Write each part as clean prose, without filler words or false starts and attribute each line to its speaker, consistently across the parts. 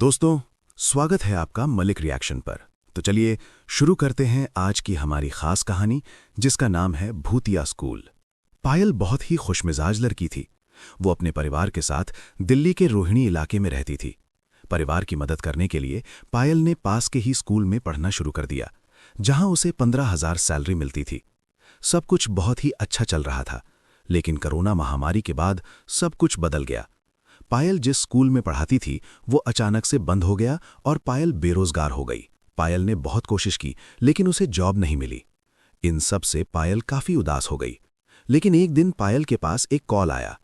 Speaker 1: दोस्तों, स्वागत है आपका मलिक रिएक्शन पर। तो चलिए शुरू करते हैं आज की हमारी खास कहानी, जिसका नाम है भूतिया स्कूल। पायल बहुत ही खुशमिजाज लड़की थी। वो अपने परिवार के साथ दिल्ली के रोहिणी इलाके में रहती थी। परिवार की मदद करने के लिए पायल ने पास के ही स्कूल में पढ़ना शुरू कर दिया, जहां उसे 15,000 सैलरी मिलती थी। सब कुछ बहुत ही अच्छा चल रहा था, लेकिन कोरोना महामारी के बाद सब कुछ बदल गया। पायल जिस स्कूल में पढ़ाती थी वो अचानक से बंद हो गया और पायल बेरोजगार हो गई। पायल ने बहुत कोशिश की, लेकिन उसे जॉब नहीं मिली। इन सब से पायल काफी उदास हो गई। लेकिन एक दिन पायल के पास एक कॉल आया।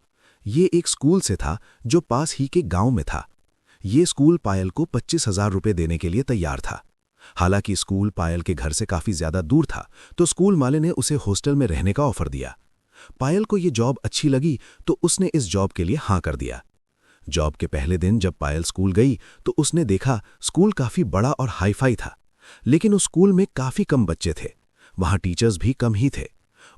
Speaker 1: ये एक स्कूल से था जो पास ही के गांव में था। ये स्कूल पायल को 25,000 रुपये देने के लिए तैयार था। हालांकि स्कूल पायल के घर से काफी ज्यादा दूर था, तो स्कूल वाले ने उसे हॉस्टल में रहने का ऑफर दिया। पायल को ये जॉब अच्छी लगी तो उसने इस जॉब के लिए हाँ कर दिया। जॉब के पहले दिन जब पायल स्कूल गई तो उसने देखा स्कूल काफी बड़ा और हाईफाई था, लेकिन उस स्कूल में काफी कम बच्चे थे। वहां टीचर्स भी कम ही थे।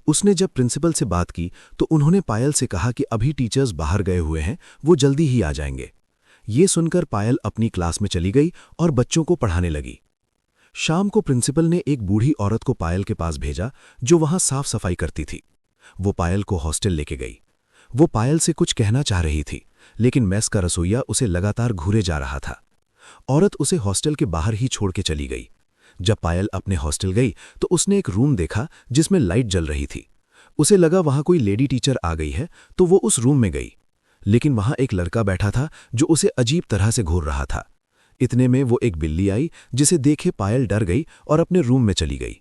Speaker 1: उसने जब प्रिंसिपल से बात की तो उन्होंने पायल से कहा कि अभी टीचर्स बाहर गए हुए हैं, वो जल्दी ही आ जाएंगे। ये सुनकर पायल अपनी क्लास में चली गई और बच्चों को पढ़ाने लगी। शाम को प्रिंसिपल ने एक बूढ़ी औरत को पायल के पास भेजा, जो वहां साफ सफाई करती थी। वो पायल को हॉस्टल लेके गई। वो पायल से कुछ कहना चाह रही थी, लेकिन मेस का रसोइया उसे लगातार घूरे जा रहा था। औरत उसे हॉस्टल के बाहर ही छोड़ के चली गई। जब पायल अपने हॉस्टल गई तो उसने एक रूम देखा जिसमें लाइट जल रही थी। उसे लगा वहां कोई लेडी टीचर आ गई है, तो वो उस रूम में गई। लेकिन वहां एक लड़का बैठा था जो उसे अजीब तरह से घूर रहा था। इतने में वो एक बिल्ली आई, जिसे देखे पायल डर गई और अपने रूम में चली गई।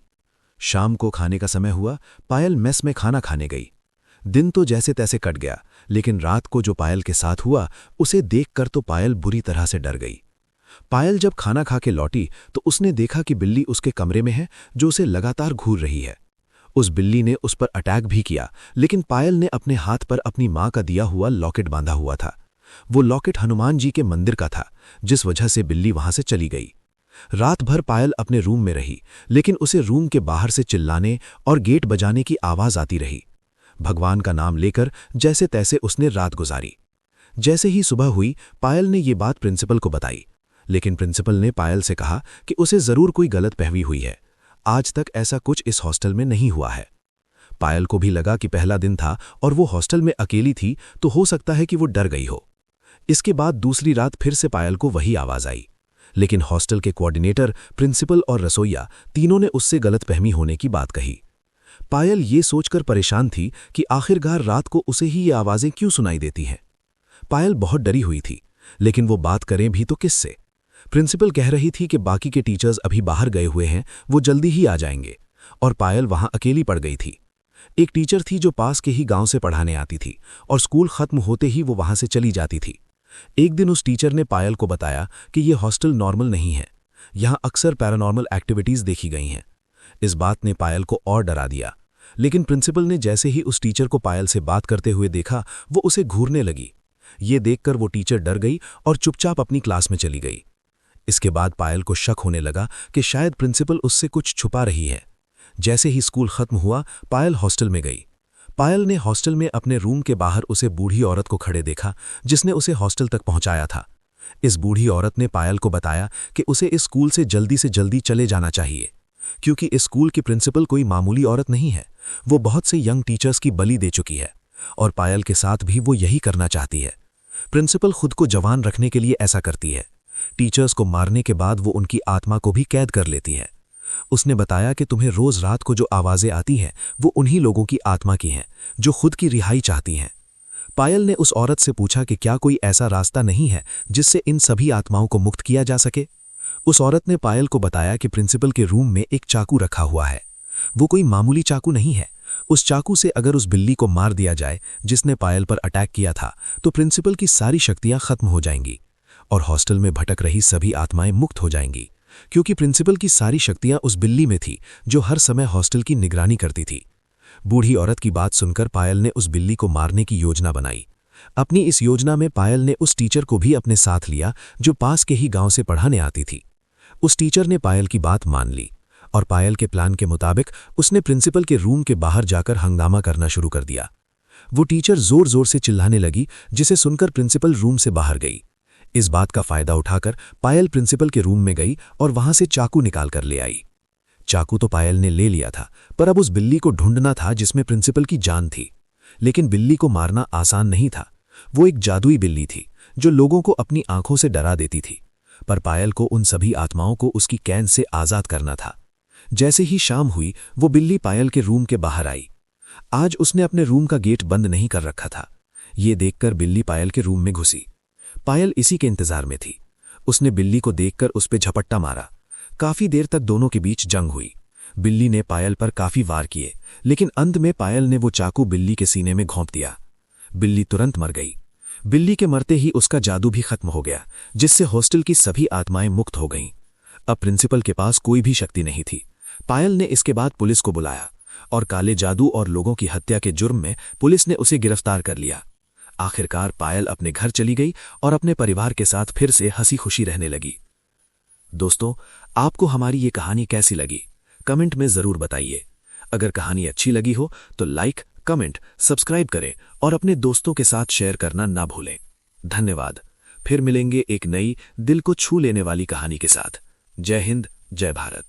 Speaker 1: शाम को खाने का समय हुआ। पायल मेस में खाना खाने गई। दिन तो जैसे तैसे कट गया, लेकिन रात को जो पायल के साथ हुआ उसे देखकर तो पायल बुरी तरह से डर गई। पायल जब खाना खा के लौटी तो उसने देखा कि बिल्ली उसके कमरे में है, जो उसे लगातार घूर रही है। उस बिल्ली ने उस पर अटैक भी किया, लेकिन पायल ने अपने हाथ पर अपनी मां का दिया हुआ लॉकेट बांधा हुआ था। वो लॉकेट हनुमान जी के मंदिर का था, जिस वजह से बिल्ली वहां से चली गई। रात भर पायल अपने रूम में रही, लेकिन उसे रूम के बाहर से चिल्लाने और गेट बजाने की आवाज आती रही। भगवान का नाम लेकर जैसे तैसे उसने रात गुजारी। जैसे ही सुबह हुई, पायल ने ये बात प्रिंसिपल को बताई, लेकिन प्रिंसिपल ने पायल से कहा कि उसे जरूर कोई गलतफहमी हुई है। आज तक ऐसा कुछ इस हॉस्टल में नहीं हुआ है। पायल को भी लगा कि पहला दिन था और वो हॉस्टल में अकेली थी, तो हो सकता है कि वो डर गई हो। इसके बाद दूसरी रात फिर से पायल को वही आवाज आई, लेकिन हॉस्टल के कोऑर्डिनेटर, प्रिंसिपल और रसोइया तीनों ने उससे गलतफहमी होने की बात कही। पायल ये सोचकर परेशान थी कि आखिरकार रात को उसे ही ये आवाजें क्यों सुनाई देती हैं। पायल बहुत डरी हुई थी, लेकिन वो बात करें भी तो किससे। प्रिंसिपल कह रही थी कि बाकी के टीचर्स अभी बाहर गए हुए हैं, वो जल्दी ही आ जाएंगे, और पायल वहां अकेली पड़ गई थी। एक टीचर थी जो पास के ही गांव से पढ़ाने आती थी, और स्कूल खत्म होते ही वो वहां से चली जाती थी। एक दिन उस टीचर ने पायल को बताया कि ये हॉस्टल नॉर्मल नहीं है, यहां अक्सर पैरानॉर्मल एक्टिविटीज देखी गई हैं। इस बात ने पायल को और डरा दिया, लेकिन प्रिंसिपल ने जैसे ही उस टीचर को पायल से बात करते हुए देखा, वो उसे घूरने लगी। ये देखकर वो टीचर डर गई और चुपचाप अपनी क्लास में चली गई। इसके बाद पायल को शक होने लगा कि शायद प्रिंसिपल उससे कुछ छुपा रही है। जैसे ही स्कूल खत्म हुआ, पायल हॉस्टल में गई। पायल ने हॉस्टल में अपने रूम के बाहर उसे बूढ़ी औरत को खड़े देखा, जिसने उसे हॉस्टल तक पहुंचाया था। इस बूढ़ी औरत ने पायल को बताया कि उसे इस स्कूल से जल्दी चले जाना चाहिए, क्योंकि इस स्कूल की प्रिंसिपल कोई मामूली औरत नहीं है। वो बहुत से यंग टीचर्स की बलि दे चुकी है, और पायल के साथ भी वो यही करना चाहती है। प्रिंसिपल खुद को जवान रखने के लिए ऐसा करती है। टीचर्स को मारने के बाद वो उनकी आत्मा को भी कैद कर लेती है। उसने बताया कि तुम्हें रोज रात को जो आवाजें आती हैं, वो उन्हीं लोगों की आत्मा की हैं, जो खुद की रिहाई चाहती हैं। पायल ने उस औरत से पूछा कि क्या कोई ऐसा रास्ता नहीं है जिससे इन सभी आत्माओं को मुक्त किया जा सके। उस औरत ने पायल को बताया कि प्रिंसिपल के रूम में एक चाकू रखा हुआ है। वो कोई मामूली चाकू नहीं है। उस चाकू से अगर उस बिल्ली को मार दिया जाए जिसने पायल पर अटैक किया था, तो प्रिंसिपल की सारी शक्तियां खत्म हो जाएंगी और हॉस्टल में भटक रही सभी आत्माएं मुक्त हो जाएंगी, क्योंकि प्रिंसिपल की सारी शक्तियां उस बिल्ली में थी जो हर समय हॉस्टल की निगरानी करती थी। बूढ़ी औरत की बात सुनकर पायल ने उस बिल्ली को मारने की योजना बनाई। अपनी इस योजना में पायल ने उस टीचर को भी अपने साथ लिया जो पास के ही गांव से पढ़ाने आती थी। उस टीचर ने पायल की बात मान ली और पायल के प्लान के मुताबिक उसने प्रिंसिपल के रूम के बाहर जाकर हंगामा करना शुरू कर दिया। वो टीचर जोर जोर से चिल्लाने लगी, जिसे सुनकर प्रिंसिपल रूम से बाहर गई। इस बात का फायदा उठाकर पायल प्रिंसिपल के रूम में गई और वहां से चाकू निकाल कर ले आई। चाकू तो पायल ने ले लिया था, पर अब उस बिल्ली को ढूंढना था जिसमें प्रिंसिपल की जान थी। लेकिन बिल्ली को मारना आसान नहीं था। वो एक जादुई बिल्ली थी जो लोगों को अपनी आंखों से डरा देती थी, पर पायल को उन सभी आत्माओं को उसकी कैद से आजाद करना था। जैसे ही शाम हुई, वो बिल्ली पायल के रूम के बाहर आई। आज उसने अपने रूम का गेट बंद नहीं कर रखा था। ये देखकर बिल्ली पायल के रूम में घुसी। पायल इसी के इंतजार में थी। उसने बिल्ली को देखकर उस पे झपट्टा मारा। काफी देर तक दोनों के बीच जंग हुई। बिल्ली ने पायल पर काफी वार किए, लेकिन अंत में पायल ने वो चाकू बिल्ली के सीने में घोंप दिया। बिल्ली तुरंत मर गई। बिल्ली के मरते ही उसका जादू भी खत्म हो गया, जिससे हॉस्टल की सभी आत्माएं मुक्त हो गईं। अब प्रिंसिपल के पास कोई भी शक्ति नहीं थी। पायल ने इसके बाद पुलिस को बुलाया और काले जादू और लोगों की हत्या के जुर्म में पुलिस ने उसे गिरफ्तार कर लिया। आखिरकार पायल अपने घर चली गई और अपने परिवार के साथ फिर से हंसी खुशी रहने लगी। दोस्तों, आपको हमारी ये कहानी कैसी लगी? कमेंट में जरूर बताइए। अगर कहानी अच्छी लगी हो तो लाइक, कमेंट, सब्सक्राइब करें और अपने दोस्तों के साथ शेयर करना ना भूलें। धन्यवाद। फिर मिलेंगे एक नई दिल को छू लेने वाली कहानी के साथ। जय हिंद, जय भारत।